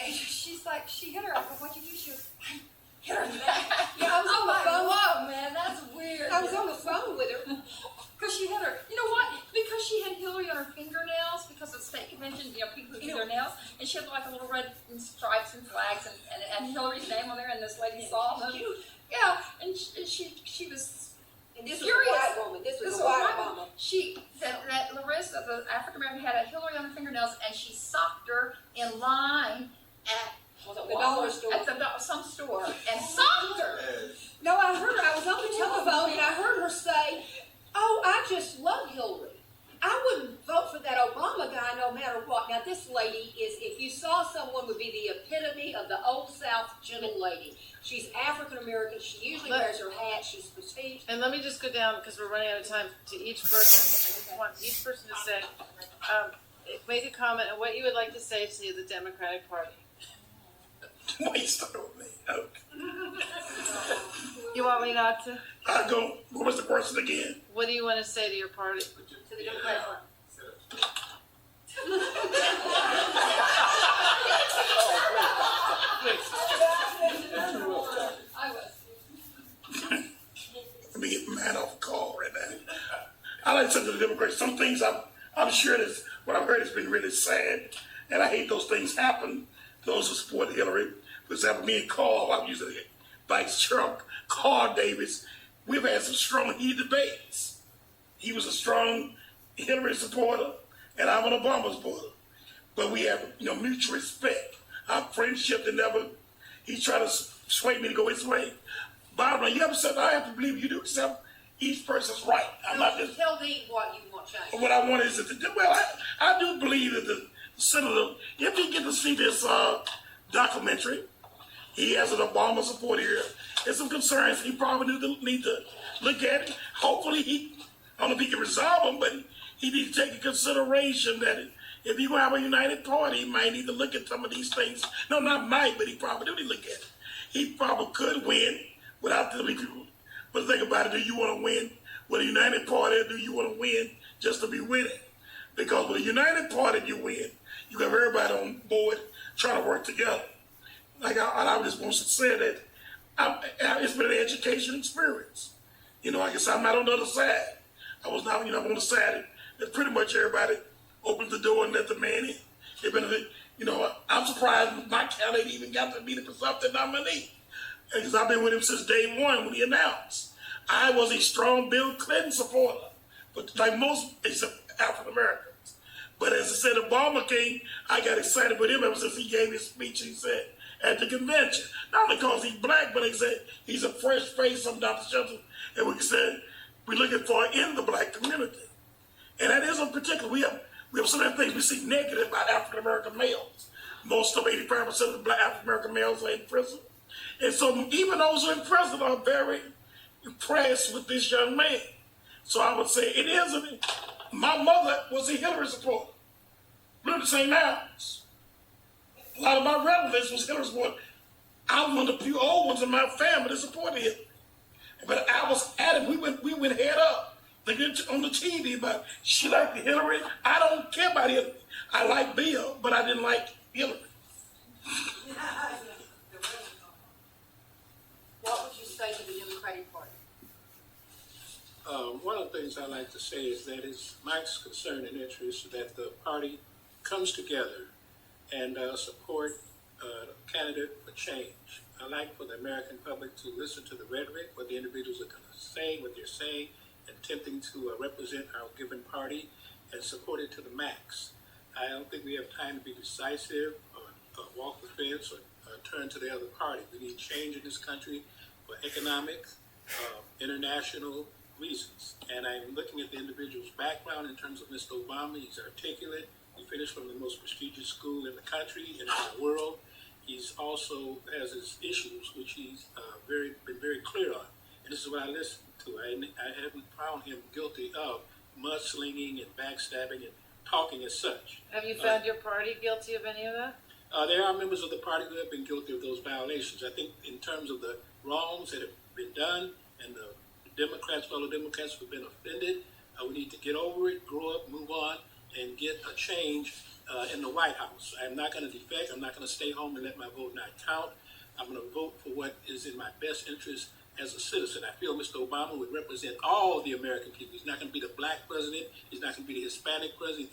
And she's like, she hit her. I go, what'd you do? She was, I hit her in the back. Yeah, I was on the phone. Whoa, man, that's weird. I was on the phone with her. Because she hit her. You know what? Because she had Hillary on her fingernails, because of the state convention, you know, people who do their nails, and she had like a little red stripes and flags and Hillary's name on there, and this lady saw them. Yeah, and she was This furious. was a white woman. This was a white Obama. That Larissa, the African American, had a Hillary on her fingernails, and she socked her in line at the dollar store. At some store, and socked her. No, I was on the telephone, and I heard her say, "Oh, I just love Hillary. I wouldn't vote for that Obama guy no matter what." Now, this lady is, if you saw someone, would be the epitome of the Old South gentle lady. She's African American. She usually wears her hat. She's petite. And let me just go down, because we're running out of time, to each person. I just want each person to say, make a comment on what you would like to say to the Democratic Party. Why you start with me? Okay. You want me not to? I go. What was the question again? What do you want to say to your party? To the Democratic Party. Let me get mad off the call right now. I like to say to the Democrats, some things I'm sure this, what I've heard has been really sad, and I hate those things happen to those who support Hillary. For example, me and Carl, I'm usually Vice Trump, Carl Davis, we've had some strong heated debates. He was a strong Hillary supporter, and I'm an Obama supporter. But we have, mutual respect. Our friendship that never, he tried to sway me to go his way. Bottom line, you ever said, I have to believe you do accept each person's right. I'm not just. Tell me what you want changed. What I want is that, I do believe that the senator, if he get to see this documentary, he has an Obama support here. There's some concerns he probably need to look at it. Hopefully I don't know if he can resolve them, but he needs to take into consideration that if you're going to have a united party, he might need to look at some of these things. No, not might, but he probably do need to look at it. He probably could win without the people. But think about it, do you want to win with a united party, or do you want to win just to be winning? Because with a united party, you win. You have everybody on board trying to work together. I just want to say that it's been an education experience. Like I said, I'm not on the other side. I was not, on the side that pretty much everybody opened the door and let the man in. It's been, I'm surprised my candidate even got to be the presumptive nominee. Because I've been with him since day one when he announced. I was a strong Bill Clinton supporter, but like most African Americans. But as I said, Obama came, I got excited with him ever since he gave his speech, he said, at the convention. Not only because he's black, but he said he's a fresh face from Dr. Shutdown. And we said, we're looking for in the black community. And that is in particular, we have some of the things we see negative about African American males. Most of 85% of the black African American males are in prison. And so even those who are in prison are very impressed with this young man. So I would say it is. My mother was a Hillary supporter. We lived in the same house. A lot of my relatives was Hillary supporters. I was one of the few old ones in my family that supported Hillary. But I was at it. We went head up. They get on the TV about she liked Hillary. I don't care about Hillary. I like Bill, but I didn't like Hillary. What would you say to the Democratic Party? One of the things I like to say is that it's my concern and interest that the party comes together and support a candidate for change. I like for the American public to listen to the rhetoric, what the individuals are going to say, what they're saying, attempting to represent our given party and support it to the max. I don't think we have time to be decisive or walk the fence or turn to the other party. We need change in this country for economic, international reasons. And I'm looking at the individual's background in terms of Mr. Obama. He's articulate. He finished from the most prestigious school in the country and in the world. He's also has his issues, which he's been very clear on. And this is what I listened to. I haven't found him guilty of mudslinging and backstabbing and talking as such. Have you found your party guilty of any of that? There are members of the party who have been guilty of those violations. I think in terms of the wrongs that have been done and the Democrats, fellow Democrats who have been offended, we need to get over it, grow up, move on, and get a change in the White House. I'm not going to defect. I'm not going to stay home and let my vote not count. I'm going to vote for what is in my best interest as a citizen. I feel Mr. Obama would represent all the American people. He's not going to be the black president. He's not going to be the Hispanic president.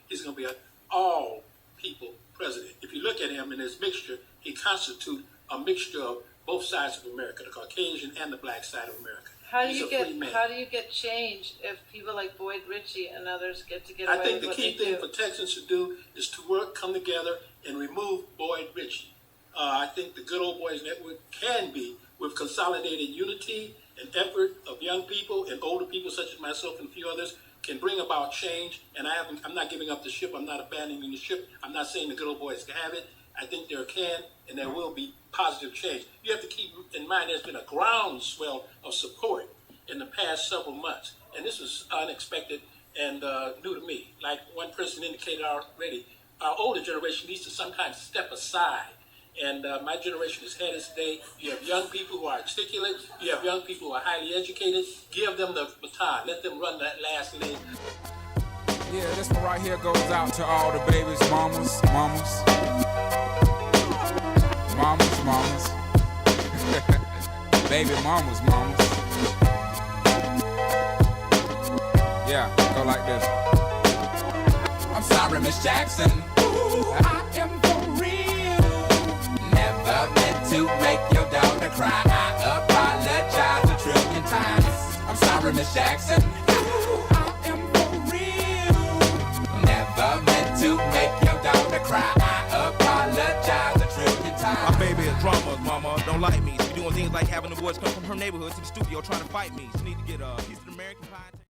He's going to be an all people president. If you look at him in his mixture, he constitutes a mixture of both sides of America, the Caucasian and the black side of America. How do you get change if people like Boyd Ritchie and others get to get away with what they do? I think the key thing for Texans to do is to work, come together, and remove Boyd Ritchie. I think the Good Old Boys Network can be, with consolidated unity and effort of young people and older people such as myself and a few others, can bring about change. And I'm not giving up the ship. I'm not abandoning the ship. I'm not saying the Good Old Boys can have it. I think there can and there will be positive change. You have to keep in mind there's been a groundswell of support in the past several months. And this was unexpected and new to me. Like one person indicated already, our older generation needs to sometimes step aside. And my generation has had its day. You have young people who are articulate. You have young people who are highly educated. Give them the baton. Let them run that last leg. Yeah, this one right here goes out to all the babies, mamas. Baby mamas. Yeah, go like this. I'm sorry, Miss Jackson. Ooh, I am for real. Never meant to make your daughter cry. I apologize a trillion times. I'm sorry, Miss Jackson. Ooh, I am for real. Never meant to make your daughter cry. I apologize a trillion times. My baby is drama, mama. Don't like me. She doing things like having the boys come from her neighborhood to the studio trying to fight me. She need to get a piece of American pie.